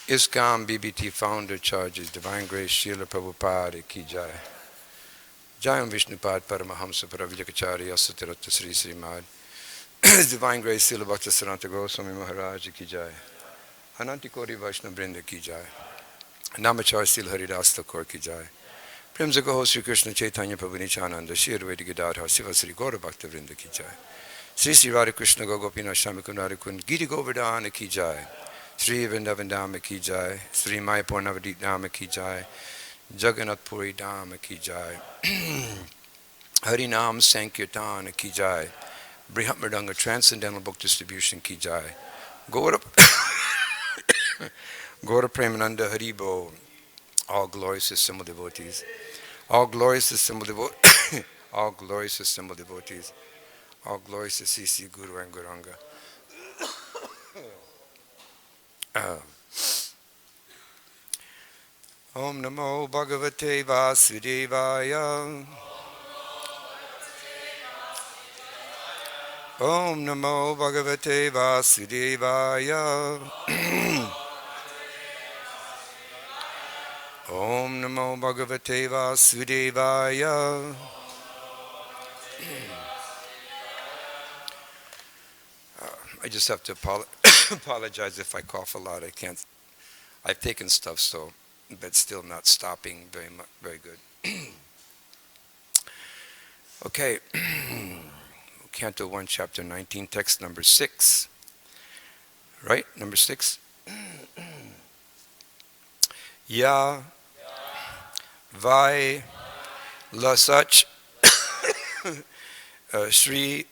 ISKCON BBT founder charges Divine Grace Srila Prabhupada Ki Jai. Jayam Vishnupad Paramahamsa Paravijakacharya Satirata Sri Srimad. Divine Grace Srila Bhaktisaranta Goswami Maharaj Ki Jai. Ananti Kori Vaishnava Brinda Ki Jai. Namachar Srila Haridas Thakur Ki Jai. Premsa Gaho Sri Krishna Chaitanya Prabhu Nityananda Shri Advaita Gadadhar Siva Sri Gaura Bhakta Vrinda Ki Jai. Sri Sri Radha Krishna Gopinath Shami Kundari Kund Giri Govardhana Ki Jai. Sri Vrindavan Dhama Ki Jai. Sri Mayapur Navadip Dhama Ki Jai. Jagannath Puri Dhama Ki Jai. Harinam Sankirtan Ki Jai. Brihat Mridanga Transcendental Book Distribution Ki Jai. Gaura Premananda Haribo. All glorious assembled devotees. All glorious assembled devotees. All glorious assembled devotees. All glorious to CC Guru and Guranga. Om Namo Bhagavate Vasudevaya. Om Namo Bhagavate Vasudevaya. Om Namo Bhagavate Vasudevaya. I just have to apologize if I cough a lot. I can't. I've taken stuff, so but still not stopping very good. Okay, Canto 1, Chapter 19, text number 6. Right, number 6. Ya Vai Lasach Sri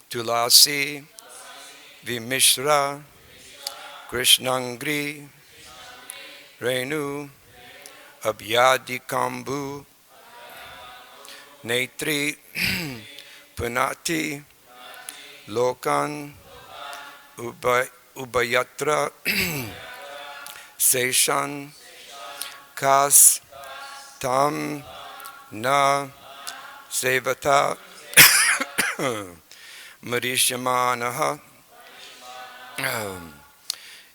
Tulasi Vimishra Krishnangri Renu Abhyadi Kambu Netri Punati Lokan Ubayatra Seshan Kas Tam Na Sevata Marishamanaha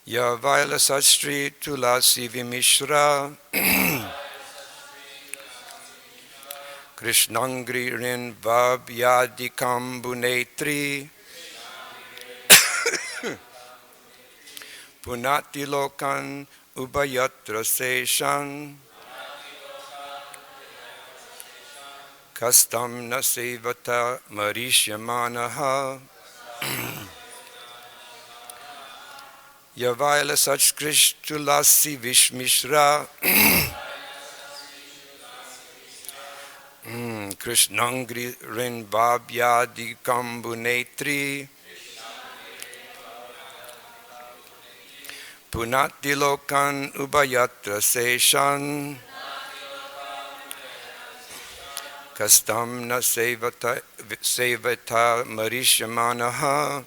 Ya Vaila Sastri Tulasi Vimishra Krishnangri Rin Vab Yadi Kambunetri Punati Lokan Ubayatra Seshan Kastam Na Sevata Marishyamanaha Yavaila Sach Krishtulasi Vishmishra Krishnangri Rin Babhyadi Kambunetri Punati Lokan Ubayatra Seshan Kastam Na Sevata Marishamanaha.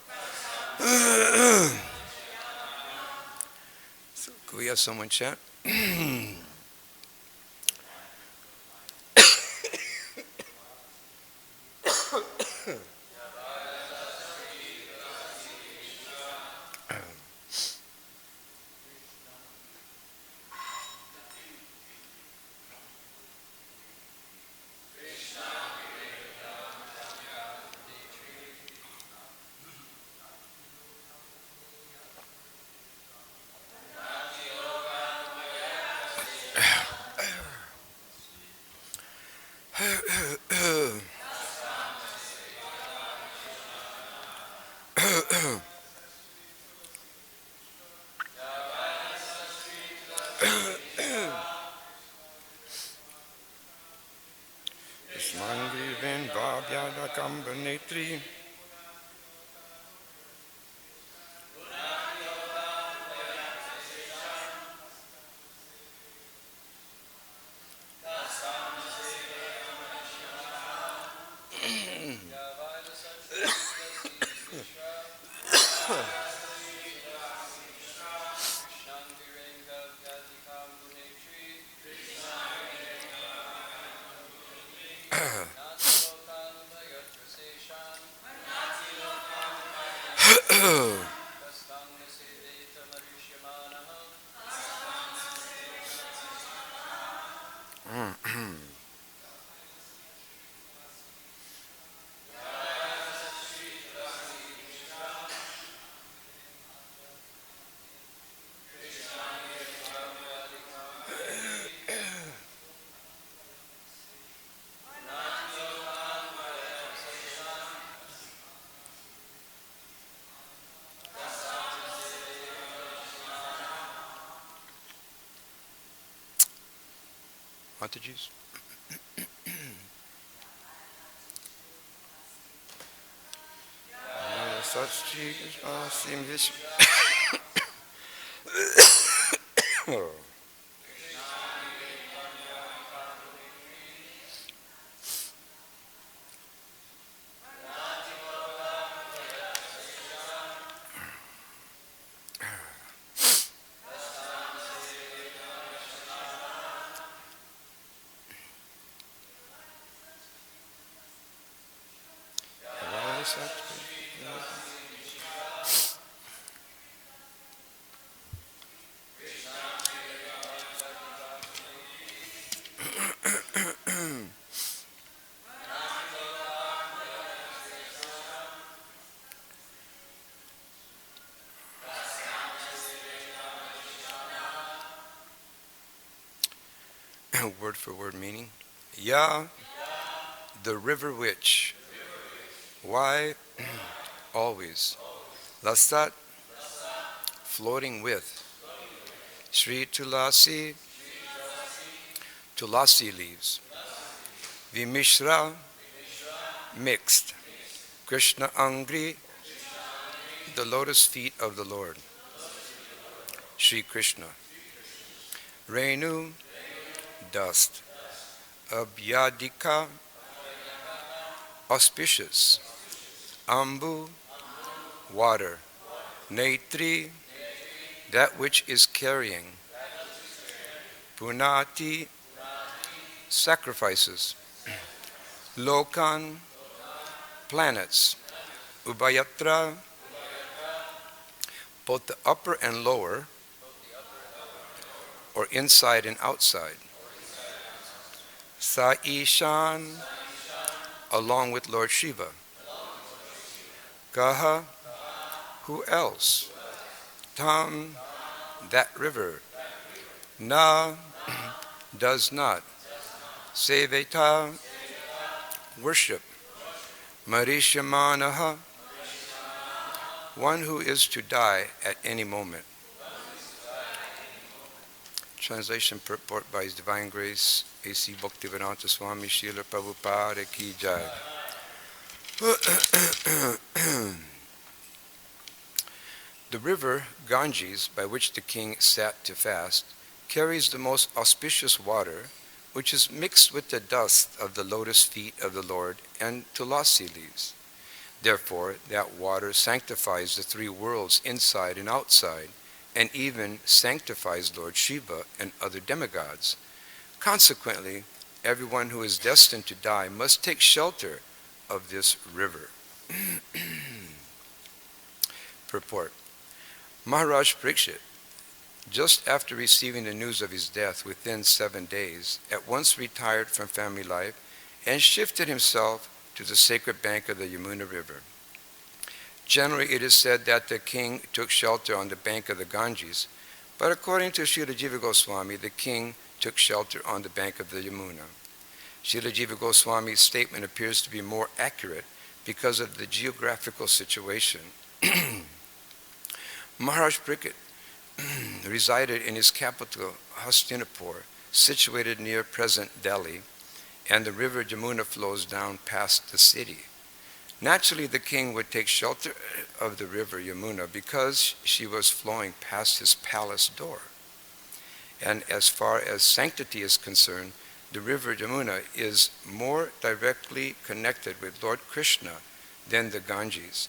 So, could we have someone chant? Mataji's? Oh. Word for word meaning. Ya, the river which. Why? Always. Lasat, floating with. Sri Tulasi, Tulasi leaves. Vimishra, mixed. Krishna Angri, the lotus feet of the Lord. Sri Krishna. Renu, dust. Abhyadika, auspicious. Ambu, water. Netri, that which is carrying. Punati, sacrifices. Lokan, planets. Ubayatra, both the upper and lower, or inside and outside. Saishan, along with Lord Shiva. Gaha, who else? Tam, that river. Na, does not. Seveta, worship. Marishamanaha, one who is to die at any moment. Translation purport by His Divine Grace, A.C. Bhaktivedanta Swami Srila Prabhupada Ki Jai. The river Ganges, by which the king sat to fast, carries the most auspicious water, which is mixed with the dust of the lotus feet of the Lord and tulasi leaves. Therefore, that water sanctifies the three worlds inside and outside, and even sanctifies Lord Shiva and other demigods. Consequently, everyone who is destined to die must take shelter of this river. Purport. Maharaj Parikshit, just after receiving the news of his death within 7 days, at once retired from family life and shifted himself to the sacred bank of the Yamuna River. Generally, it is said that the king took shelter on the bank of the Ganges, but according to Srila Jiva Goswami, the king took shelter on the bank of the Yamuna. Srila Jiva Goswami's statement appears to be more accurate because of the geographical situation. Maharaj Parikshit resided in his capital, Hastinapur, situated near present Delhi, and the river Jamuna flows down past the city. Naturally, the king would take shelter of the river Yamuna because she was flowing past his palace door. And as far as sanctity is concerned, the river Yamuna is more directly connected with Lord Krishna than the Ganges.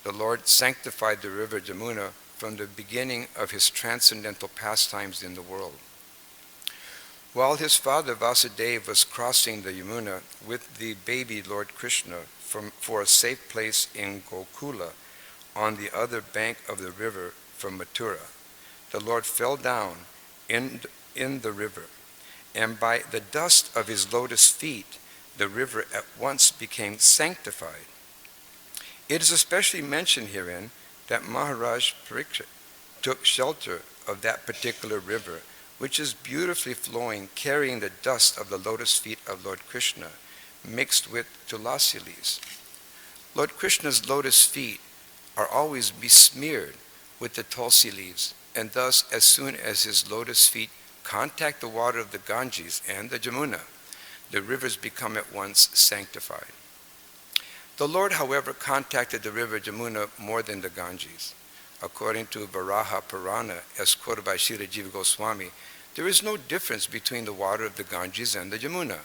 The Lord sanctified the river Yamuna from the beginning of his transcendental pastimes in the world. While his father Vasudeva was crossing the Yamuna with the baby Lord Krishna for a safe place in Gokula on the other bank of the river from Mathura, the Lord fell down in the river, and by the dust of his lotus feet, the river at once became sanctified. It is especially mentioned herein that Maharaj Parikshit took shelter of that particular river, which is beautifully flowing, carrying the dust of the lotus feet of Lord Krishna, mixed with tulasi leaves. Lord Krishna's lotus feet are always besmeared with the tulsi leaves, and thus as soon as his lotus feet contact the water of the Ganges and the Jamuna, the rivers become at once sanctified. The Lord, however, contacted the river Jamuna more than the Ganges. According to Varaha Purana, as quoted by Srila Jiva Goswami, there is no difference between the water of the Ganges and the Jamuna.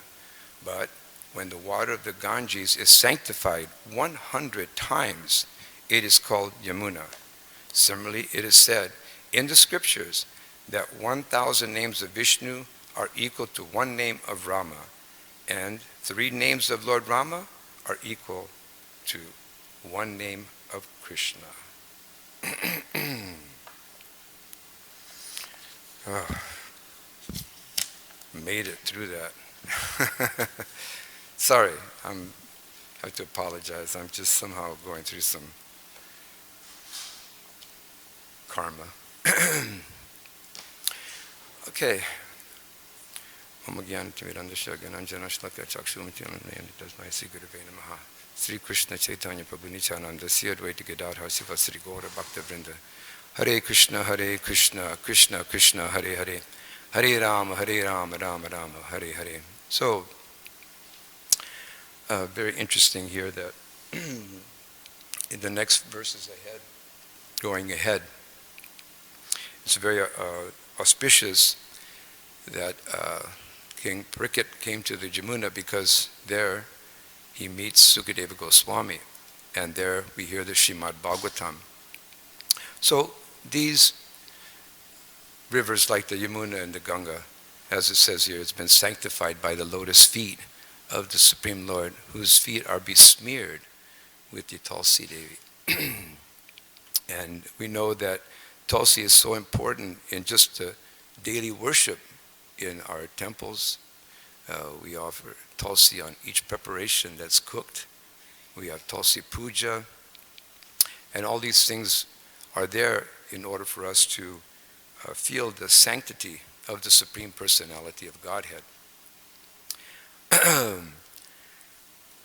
But when the water of the Ganges is sanctified 100 times, it is called Yamuna. Similarly, it is said in the scriptures that 1,000 names of Vishnu are equal to one name of Rama, and 3 names of Lord Rama are equal to one name of Krishna. Oh, made it through that. Sorry, I have to apologize. I'm just somehow going through some karma. Okay. Sri Krishna Chaitanya Prabhu Nityananda Sri Advaita Gadadhar Siva Sri Gaura Bhakta Vrinda. Hare Krishna, Krishna Krishna, Hare Hare. Hare Rama, Rama Rama, Hare Hare. So, very interesting here that in the next verses ahead, going ahead, it's very auspicious that King Parikshit came to the Jamuna because there he meets Sukadeva Goswami, and there we hear the Srimad Bhagavatam. So these rivers like the Yamuna and the Ganga, as it says here, it's been sanctified by the lotus feet of the Supreme Lord, whose feet are besmeared with the Tulsi Devi. And we know that Tulsi is so important in just the daily worship in our temples. We offer Tulsi on each preparation that's cooked. We have Tulsi Puja. And all these things are there in order for us to feel the sanctity of the Supreme Personality of Godhead.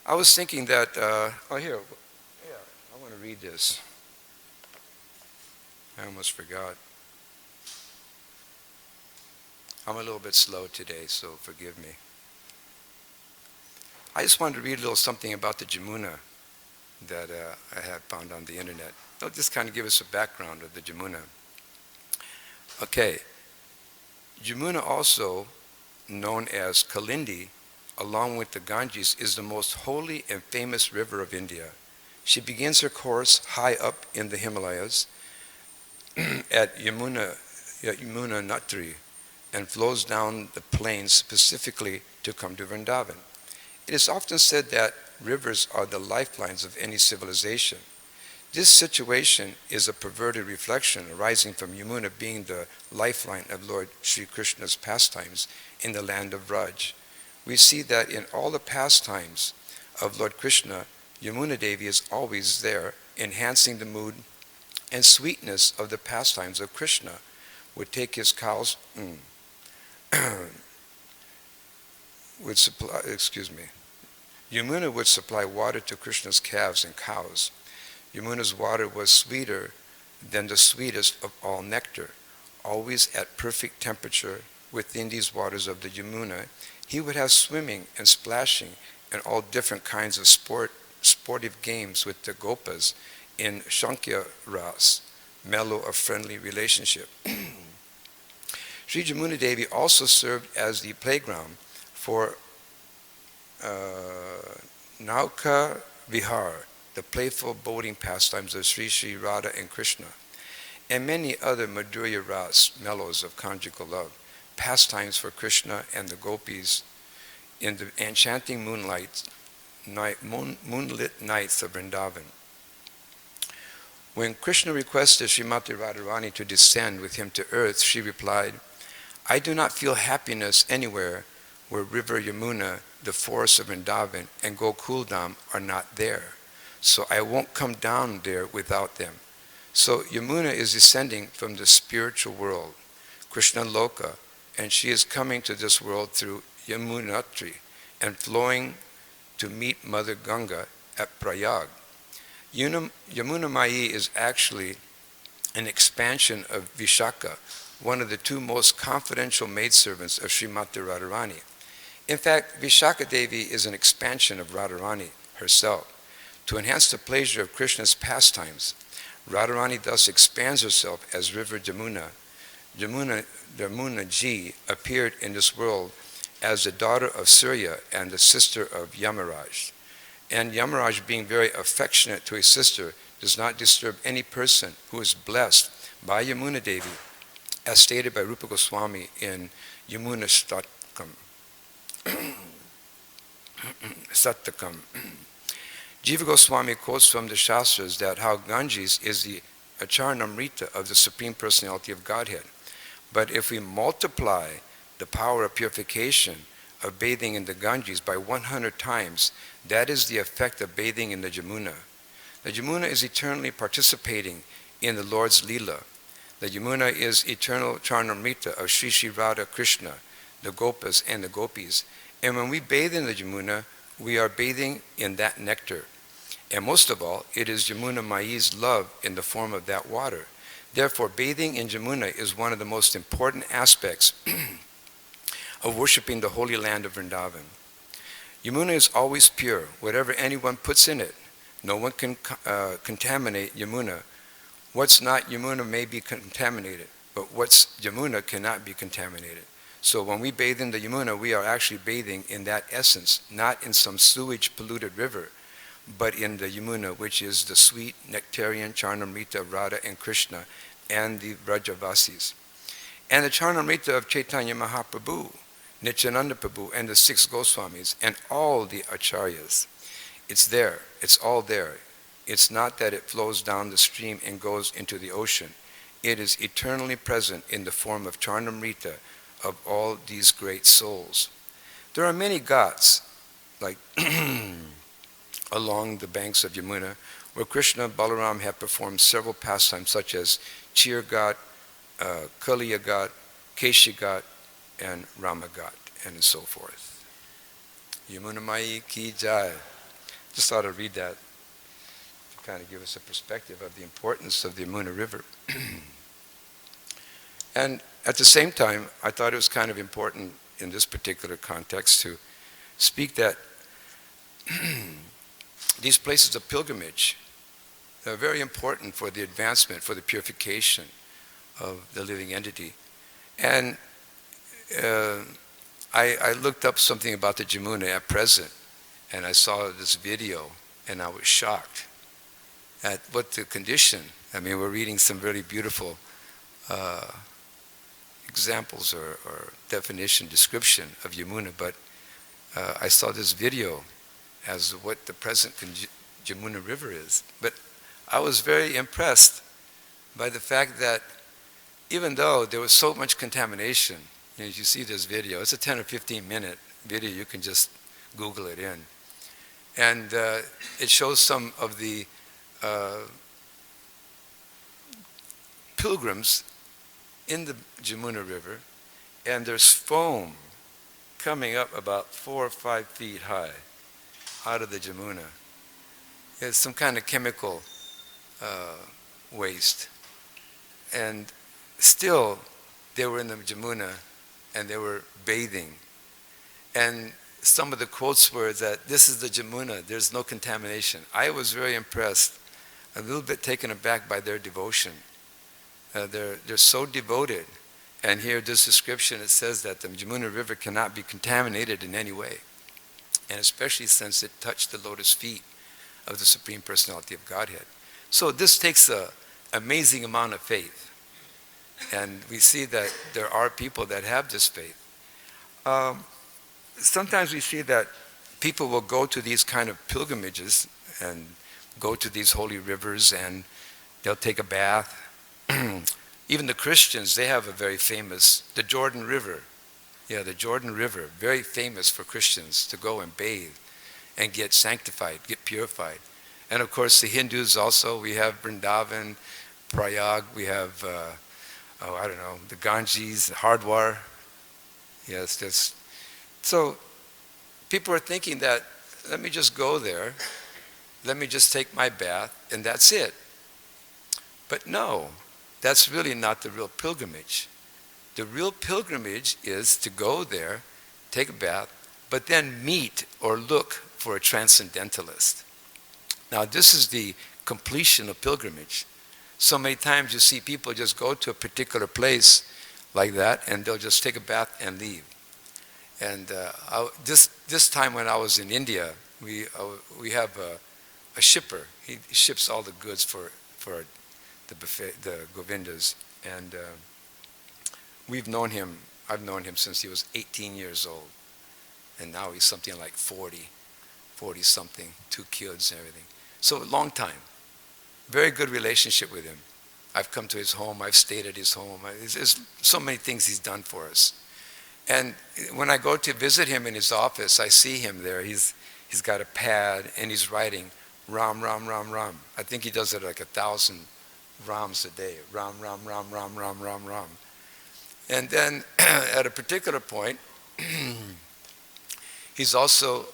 I was thinking that, I want to read this. I almost forgot. I'm a little bit slow today, so forgive me. I just wanted to read a little something about the Jamuna that I had found on the internet. It'll just kind of give us a background of the Jamuna. Okay. Jamuna, also known as Kalindi, along with the Ganges, is the most holy and famous river of India. She begins her course high up in the Himalayas at Yamuna Natri and flows down the plains specifically to come to Vrindavan. It is often said that rivers are the lifelines of any civilization. This situation is a perverted reflection arising from Yamuna being the lifeline of Lord Sri Krishna's pastimes in the land of Vraj. We see that in all the pastimes of Lord Krishna, Yamuna Devi is always there, enhancing the mood and sweetness of the pastimes of Krishna. Would take his cows, Yamuna would supply water to Krishna's calves and cows. Yamuna's water was sweeter than the sweetest of all nectar. Always at perfect temperature within these waters of the Yamuna, he would have swimming and splashing and all different kinds of sportive games with the gopas in Shankya Ras, mellow of friendly relationship. Sri Jamuna Devi also served as the playground for Nauka Vihar, the playful boating pastimes of Sri Sri Radha and Krishna, and many other Madhurya Ras, mellows of conjugal love, pastimes for Krishna and the gopis in the enchanting moonlit nights of Vrindavan. When Krishna requested Srimati Radharani to descend with him to earth, she replied, "I do not feel happiness anywhere where river Yamuna, the forests of Vrindavan, and Gokuldham are not there. So I won't come down there without them." So Yamuna is descending from the spiritual world, Krishna Loka, and she is coming to this world through Yamunotri and flowing to meet Mother Ganga at Prayag. Yamuna Mai is actually an expansion of Vishaka, one of the two most confidential maidservants of Srimati Radharani. In fact, Vishaka Devi is an expansion of Radharani herself. To enhance the pleasure of Krishna's pastimes, Radharani thus expands herself as River Jamuna. Jamuna ji appeared in this world as the daughter of Surya and the sister of Yamaraj. And Yamaraj, being very affectionate to his sister, does not disturb any person who is blessed by Yamuna Devi, as stated by Rupa Goswami in Yamuna Sattakam. Jiva Goswami quotes from the Shastras that how Ganges is the Acharnamrita of the Supreme Personality of Godhead. But if we multiply the power of purification of bathing in the Ganges by 100 times, that is the effect of bathing in the Jamuna. The Jamuna is eternally participating in the Lord's Leela. The Jamuna is eternal Charnamrita of Sri Sri Radha Krishna, the Gopas and the Gopis. And when we bathe in the Jamuna, we are bathing in that nectar. And most of all, it is Jamuna Mai's love in the form of that water. Therefore, bathing in Jamuna is one of the most important aspects of worshipping the holy land of Vrindavan. Yamuna is always pure, whatever anyone puts in it. No one can contaminate Yamuna. What's not Yamuna may be contaminated, but what's Yamuna cannot be contaminated. So when we bathe in the Yamuna, we are actually bathing in that essence, not in some sewage polluted river, but in the Yamuna, which is the sweet nectarian Charnamrita of Radha and Krishna and the Vrajavasis. And the Charnamrita of Chaitanya Mahaprabhu, Nityananda Prabhu, and the 6 Goswamis, and all the Acharyas. It's there. It's all there. It's not that it flows down the stream and goes into the ocean. It is eternally present in the form of Charnamrita of all these great souls. There are many ghats, like along the banks of Yamuna, where Krishna and Balaram have performed several pastimes such as Chir Ghat, Kaliya Ghat, Keshi Ghat, and Rama Ghat, and so forth. Yamuna Mai Ki Jai. Just thought I'd read that to kind of give us a perspective of the importance of the Yamuna River. And at the same time, I thought it was kind of important in this particular context to speak that these places of pilgrimage are very important for the advancement, for the purification of the living entity. And I looked up something about the Jamuna at present, and I saw this video, and I was shocked at what the condition. I mean, we're reading some really beautiful examples or definition, description of Yamuna, but I saw this video as what the present Jamuna River is. But I was very impressed by the fact that even though there was so much contamination, you know, as you see this video, it's a 10 or 15 minute video, you can just Google it in. And it shows some of the pilgrims in the Jamuna River, and there's foam coming up about 4 or 5 feet high out of the Jamuna. It's some kind of chemical waste. And still, they were in the Jamuna and they were bathing. And some of the quotes were that this is the Jamuna, there's no contamination. I was very impressed, a little bit taken aback by their devotion. They're so devoted. And here, this description, it says that the Jamuna River cannot be contaminated in any way. And especially since it touched the lotus feet of the Supreme Personality of Godhead. So this takes an amazing amount of faith. And we see that there are people that have this faith. Sometimes we see that people will go to these kind of pilgrimages and go to these holy rivers and they'll take a bath. Even the Christians, they have a very famous, the Jordan River. Yeah, the Jordan River, very famous for Christians to go and bathe and get sanctified, get purified. And of course the Hindus also, we have Vrindavan, Prayag, we have, the Ganges, the Hardwar. Yes, there's, so people are thinking that, let me just go there, let me just take my bath, and that's it. But no, that's really not the real pilgrimage. The real pilgrimage is to go there, take a bath, but then meet or look for a transcendentalist. Now, this is the completion of pilgrimage. So many times you see people just go to a particular place like that, and they'll just take a bath and leave. And this time when I was in India, we have a shipper. He ships all the goods for the buffet, the Govindas, and we've known him. I've known him since he was 18 years old, and now he's something like 40 something, 2 kids and everything. So a long time. Very good relationship with him. I've come to his home. I've stayed at his home. There's so many things he's done for us. And when I go to visit him in his office, I see him there. He's got a pad and he's writing Ram, Ram, Ram, Ram. I think he does it like 1,000 Rams a day. Ram, Ram, Ram, Ram, Ram, Ram, Ram. And then at a particular point, he's also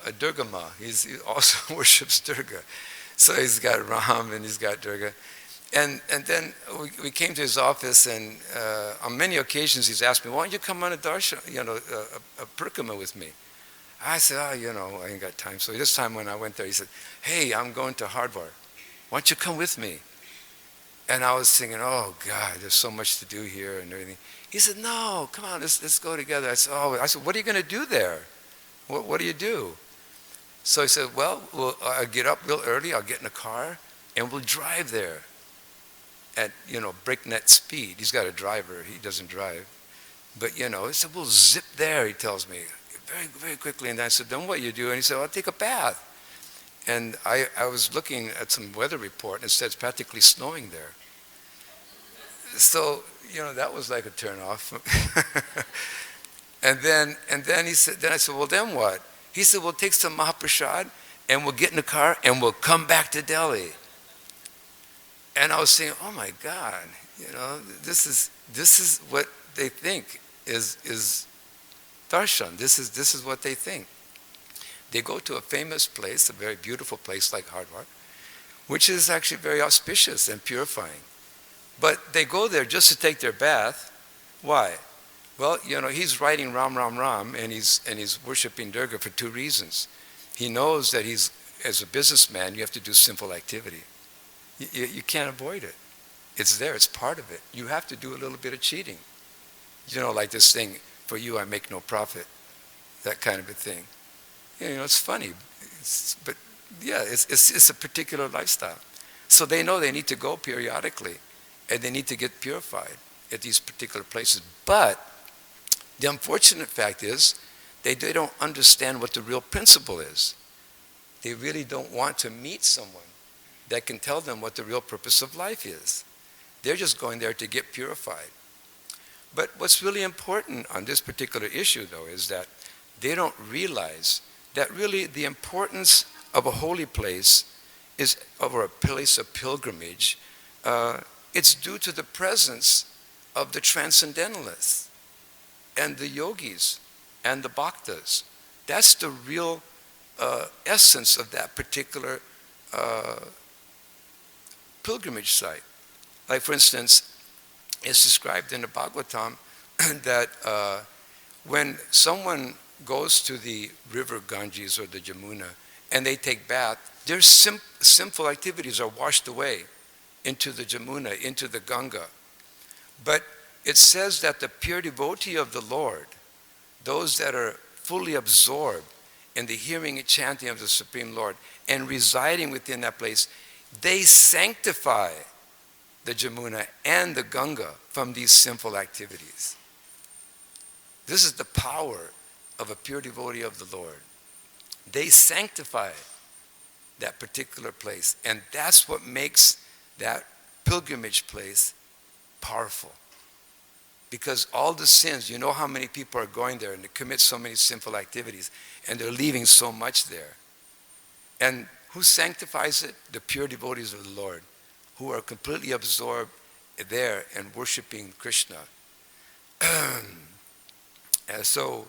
a Durga Ma. He also worships Durga. So he's got Ram and he's got Durga. And then we came to his office, and on many occasions he's asked me, why don't you come on a darshan, a parikrama with me? I said, I ain't got time. So this time when I went there, he said, hey, I'm going to Hardwar. Why don't you come with me? And I was thinking, oh God, there's so much to do here and everything. He said, no, come on, let's go together. I said, what are you going to do there? What do you do? So he said, well, I'll get up real early, I'll get in a car, and we'll drive there at, breakneck speed. He's got a driver, he doesn't drive. But, he said, we'll zip there, he tells me, very, very quickly. And I said, then what you do? And he said, I'll take a bath. And I was looking at some weather report, and it said it's practically snowing there. So, that was like a turnoff. and then he said, then I said, well, then what? He said, we'll take some Mahaprasad, and we'll get in the car, and we'll come back to Delhi. And I was saying, oh my God, this is what they think is darshan. This is what they think. They go to a famous place, a very beautiful place like Hardwar, which is actually very auspicious and purifying. But they go there just to take their bath. Why? Well, he's writing Ram, Ram, Ram, and he's worshiping Durga for 2 reasons. He knows that as a businessman, you have to do sinful activity. You can't avoid it. It's there. It's part of it. You have to do a little bit of cheating. Like this thing, for you I make no profit, that kind of a thing. It's funny. But yeah, it's a particular lifestyle. So they know they need to go periodically, and they need to get purified at these particular places. But the unfortunate fact is they don't understand what the real principle is. They really don't want to meet someone that can tell them what the real purpose of life is. They're just going there to get purified. But what's really important on this particular issue, though, is that they don't realize that really the importance of a holy place is, or a place of pilgrimage, it's due to the presence of the transcendentalists and the yogis and the bhaktas. That's the real essence of that particular pilgrimage site. Like, for instance, it's described in the Bhagavatam that when someone goes to the river Ganges or the Jamuna and they take bath, their sinful activities are washed away into the Jamuna, into the Ganga. But it says that the pure devotee of the Lord, those that are fully absorbed in the hearing and chanting of the Supreme Lord and residing within that place, they sanctify the Jamuna and the Ganga from these sinful activities. This is the power of a pure devotee of the Lord. They sanctify that particular place, and that's what makes that pilgrimage place powerful. Because all the sins, how many people are going there and they commit so many sinful activities, and they're leaving so much there. And who sanctifies it? The pure devotees of the Lord, who are completely absorbed there and worshiping Krishna. And so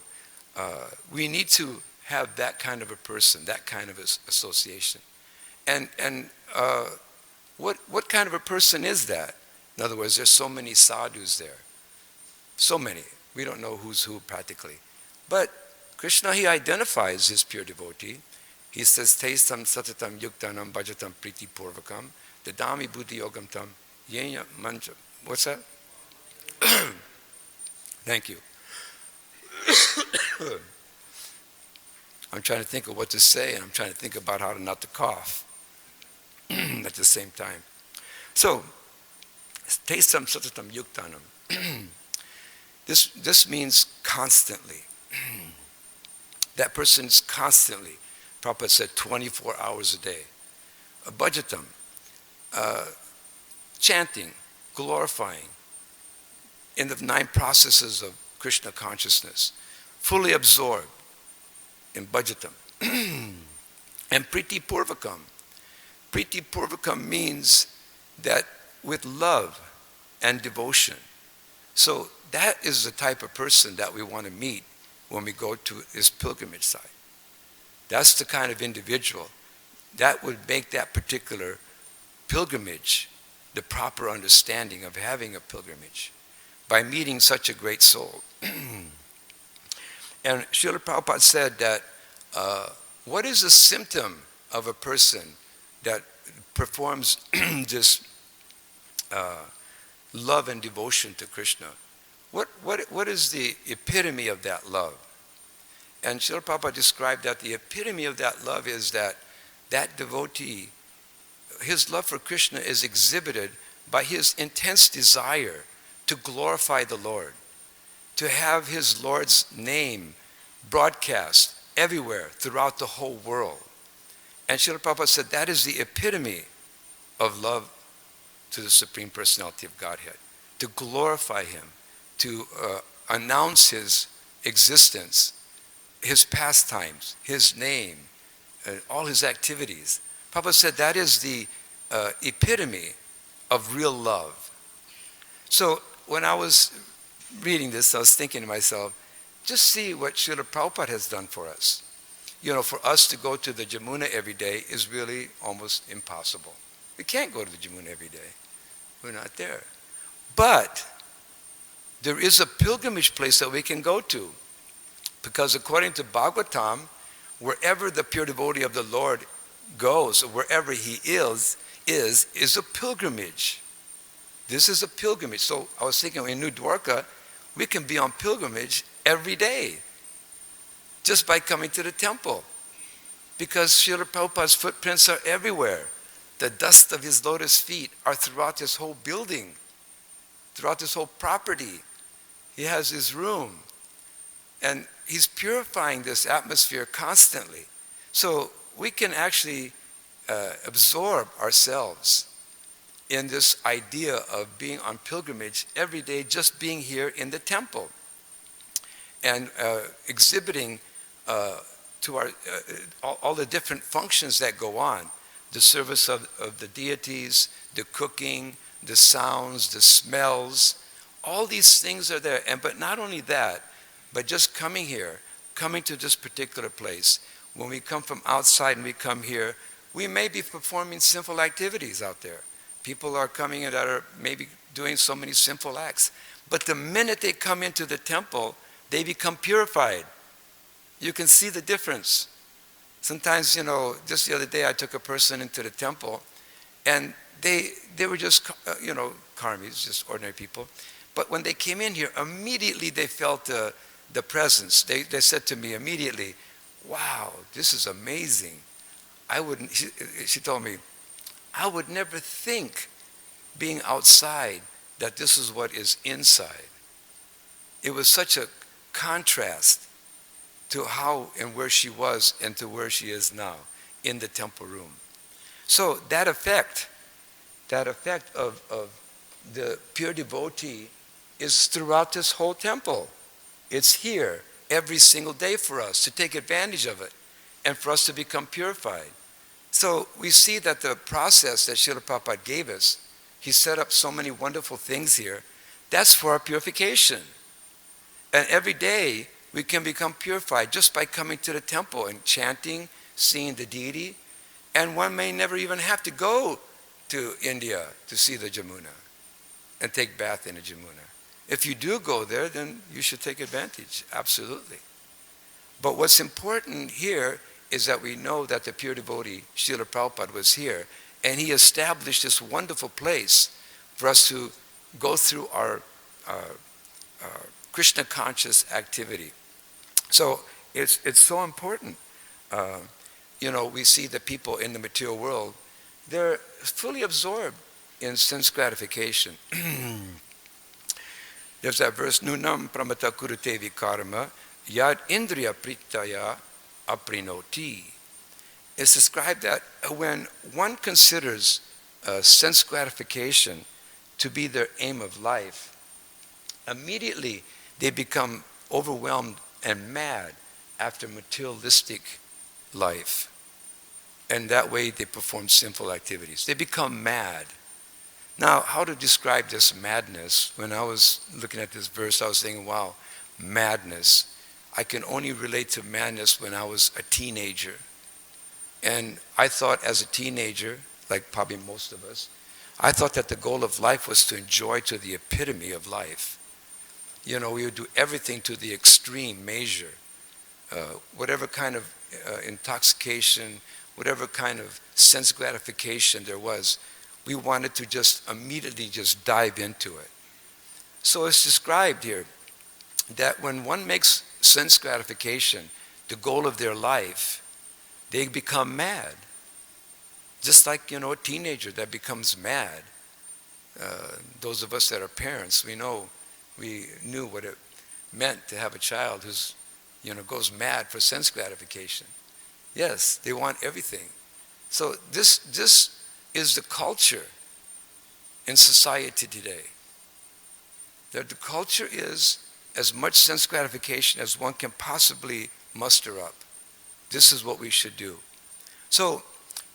we need to have that kind of a person, that kind of association. And what kind of a person is that? In other words, there's so many sadhus there. So many. We don't know who's who practically. But Krishna, he identifies his pure devotee. He says, Testam satatam yuktanam bhajatam priti purvakam, dadami buddhi yogam tam yenya mancha. What's that? Thank you. I'm trying to think of what to say, and I'm trying to think about how to not to cough at the same time. So, Testam satatam yuktanam. This means constantly. That person's constantly, Prabhupada said 24 hours a day. Bhajatam, chanting, glorifying, in the 9 processes of Krishna consciousness, fully absorbed in bhajatam. And priti purvakam. Priti purvakam means that with love and devotion. So that is the type of person that we want to meet when we go to this pilgrimage site. That's the kind of individual that would make that particular pilgrimage the proper understanding of having a pilgrimage, by meeting such a great soul. And Srila Prabhupada said that what is a symptom of a person that performs this love and devotion to Krishna? What is the epitome of that love? And Srila Prabhupada described that the epitome of that love is that devotee, his love for Krishna is exhibited by his intense desire to glorify the Lord, to have his Lord's name broadcast everywhere throughout the whole world. And Srila Prabhupada said that is the epitome of love to the Supreme Personality of Godhead, to glorify him, to announce his existence, his pastimes, his name, all his activities. Prabhupada said that is the epitome of real love. So when I was reading this, I was thinking to myself, just see what Srila Prabhupada has done for us. You know, for us to go to the Jamuna every day is really almost impossible. We can't go to the Jamuna every day. We're not there. But there is a pilgrimage place that we can go to. Because according to Bhagavatam, wherever the pure devotee of the Lord goes, or wherever he is a pilgrimage. This is a pilgrimage. So I was thinking in New Dwarka, we can be on pilgrimage every day just by coming to the temple. Because Srila Prabhupada's footprints are everywhere. The dust of his lotus feet are throughout this whole building, throughout this whole property. He has his room. And he's purifying this atmosphere constantly. So we can actually absorb ourselves in this idea of being on pilgrimage every day, just being here in the temple and exhibiting to our all the different functions that go on, the service of the deities, the cooking, the sounds, the smells, all these things are there. But not only that, but just coming here, coming to this particular place, when we come from outside and we come here, we may be performing sinful activities out there. People are coming in that are maybe doing so many sinful acts. But the minute they come into the temple, they become purified. You can see the difference. Sometimes, just the other day I took a person into the temple and they were just, karmis, just ordinary people. But when they came in here, immediately they felt the presence. They said to me immediately, wow, this is amazing. She told me, I would never think being outside that this is what is inside. It was such a contrast to how and where she was and to where she is now in the temple room. So that effect of the pure devotee is throughout this whole temple. It's here every single day for us to take advantage of it and for us to become purified. So we see that the process that Srila Prabhupada gave us, he set up so many wonderful things here, that's for our purification. And every day we can become purified just by coming to the temple and chanting, seeing the deity. And one may never even have to go to India to see the Jamuna and take bath in the Jamuna. If you do go there, then you should take advantage, absolutely. But what's important here is that we know that the pure devotee, Srila Prabhupada, was here, and he established this wonderful place for us to go through our Krishna conscious activity. So it's so important. We see the people in the material world, they're fully absorbed in sense gratification. There's that verse, Nunam pramata kurute vikarma, yad indriya pritaya aprinoti. It's described that when one considers sense gratification to be their aim of life, immediately they become overwhelmed and mad after materialistic life. And that way they perform sinful activities. They become mad. Now, how to describe this madness? When I was looking at this verse, I was thinking, wow, madness. I can only relate to madness when I was a teenager. And I thought as a teenager, like probably most of us, I thought that the goal of life was to enjoy to the epitome of life. We would do everything to the extreme measure. Whatever kind of intoxication, whatever kind of sense gratification there was, we wanted to just immediately just dive into it. So it's described here that when one makes sense gratification the goal of their life, they become mad. Just like, a teenager that becomes mad. Those of us that are parents, we knew what it meant to have a child who's, goes mad for sense gratification. Yes, they want everything. So this is the culture in society today. That the culture is as much sense gratification as one can possibly muster up. This is what we should do. So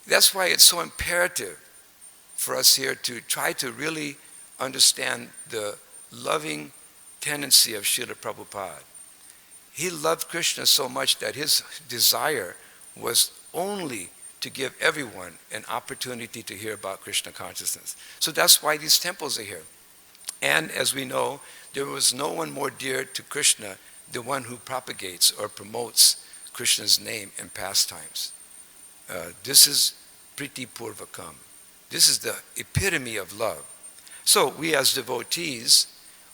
that's why it's so imperative for us here to try to really understand the loving tendency of Srila Prabhupada. He loved Krishna so much that his desire was only to give everyone an opportunity to hear about Krishna consciousness. So that's why these temples are here. And as we know, there was no one more dear to Krishna than one who propagates or promotes Krishna's name and pastimes. This is Priti Purvakam. This is the epitome of love. So we as devotees,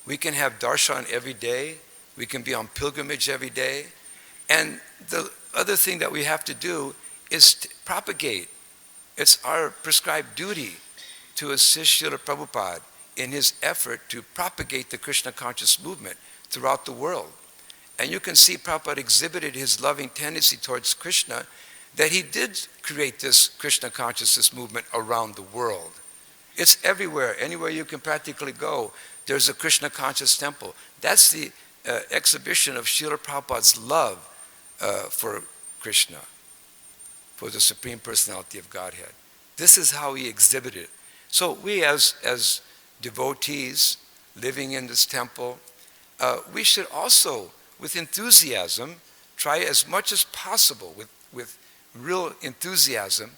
we can have darshan every day. We can be on pilgrimage every day. And the other thing that we have to do is to propagate. It's our prescribed duty to assist Srila Prabhupada in his effort to propagate the Krishna conscious movement throughout the world. And you can see Prabhupada exhibited his loving tendency towards Krishna, that he did create this Krishna consciousness movement around the world. It's everywhere. Anywhere you can practically go, there's a Krishna conscious temple. That's the exhibition of Srila Prabhupada's love for Krishna, for the Supreme Personality of Godhead. This is how he exhibited it. So we as devotees living in this temple, we should also, with enthusiasm, try as much as possible, with real enthusiasm,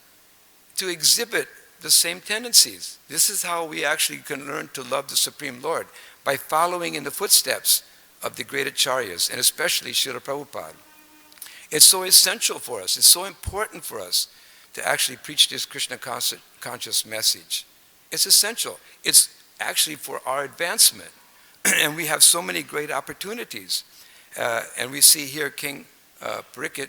to exhibit the same tendencies. This is how we actually can learn to love the Supreme Lord, by following in the footsteps of the great acharyas, and especially Srila Prabhupada. It's so essential for us, it's so important for us to actually preach this Krishna conscious message. It's essential. It's actually for our advancement. And we have so many great opportunities. And we see here King Parikshit,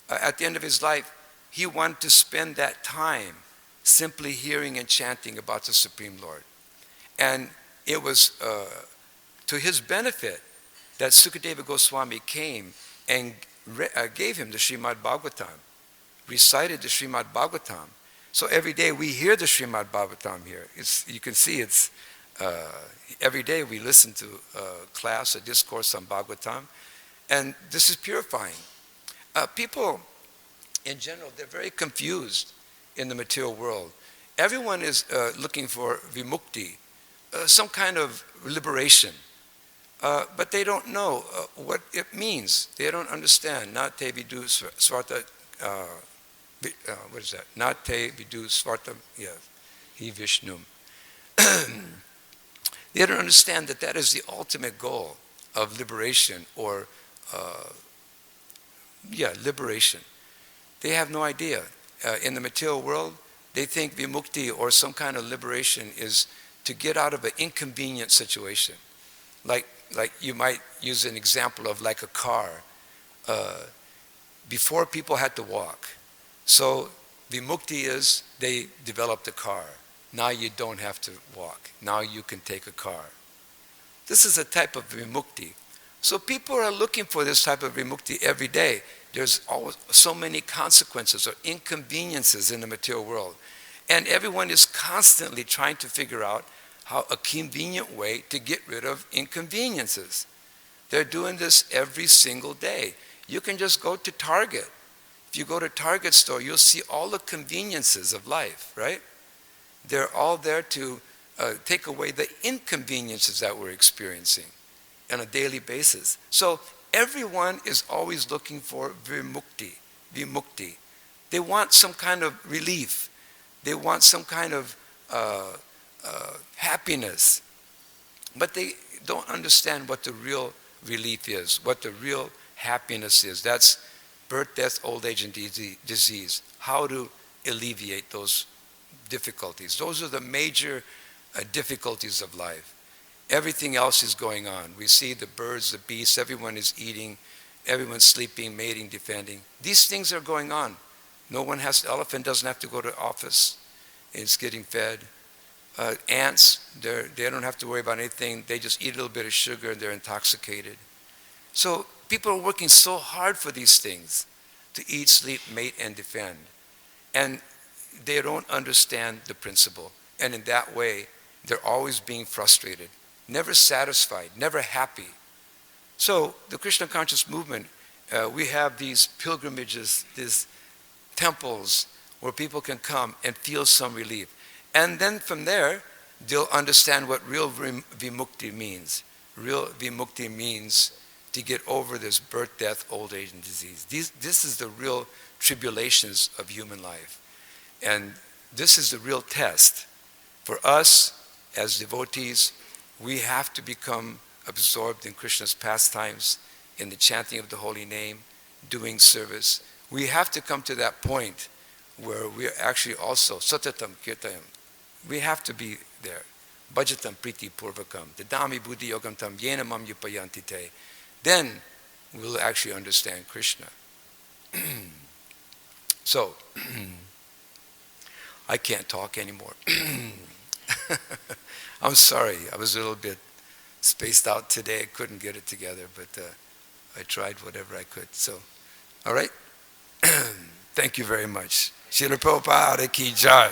at the end of his life, he wanted to spend that time simply hearing and chanting about the Supreme Lord. And it was to his benefit that Sukadeva Goswami came and gave him the Srimad Bhagavatam, recited the Srimad Bhagavatam. So every day we hear the Srimad Bhagavatam here. You can see it's every day we listen to a class, a discourse on Bhagavatam, and this is purifying. People, in general, they're very confused in the material world. Everyone is looking for vimukti, some kind of liberation, but they don't know what it means. They don't understand. Nate vidu svarta, what is that? Nate vidu svartam, yeah, hi Vishnum. They don't understand that that is the ultimate goal of liberation or, liberation. They have no idea. In the material world, they think vimukti or some kind of liberation is to get out of an inconvenient situation. Like you might use an example of like a car. Before people had to walk. So vimukti is they developed a car. Now you don't have to walk. Now you can take a car. This is a type of vimukti. So people are looking for this type of vimukti every day. There's always so many consequences or inconveniences in the material world. And everyone is constantly trying to figure out how a convenient way to get rid of inconveniences. They're doing this every single day. You can just go to Target. If you go to Target store, you'll see all the conveniences of life, right? They're all there to take away the inconveniences that we're experiencing on a daily basis. So everyone is always looking for vimukti. They want some kind of relief. They want some kind of happiness. But they don't understand what the real relief is, what the real happiness is. That's birth, death, old age, and disease. How to alleviate those difficulties. Those are the major difficulties of life. Everything else is going on. We see the birds, the beasts, everyone is eating, everyone's sleeping, mating, defending. These things are going on. The elephant doesn't have to go to office. It's getting fed. Ants, they don't have to worry about anything. They just eat a little bit of sugar and they're intoxicated. So people are working so hard for these things, to eat, sleep, mate, and defend. And they don't understand the principle. And in that way, they're always being frustrated, never satisfied, never happy. So the Krishna conscious movement, we have these pilgrimages, these temples where people can come and feel some relief. And then from there, they'll understand what real vimukti means. Real vimukti means to get over this birth, death, old age, and disease. This is the real tribulations of human life. And this is the real test. For us, as devotees, we have to become absorbed in Krishna's pastimes, in the chanting of the holy name, doing service. We have to come to that point where we are actually also satatam kirtayam. We have to be there. Bhajatam priti purvakam. Dadami buddhi yogam tam yena mam yupayanti te. Then we'll actually understand Krishna. So, I can't talk anymore. I'm sorry, I was a little bit spaced out today. I couldn't get it together, but I tried whatever I could. So, all right. Thank you very much. Srila Prabhupada ki jai.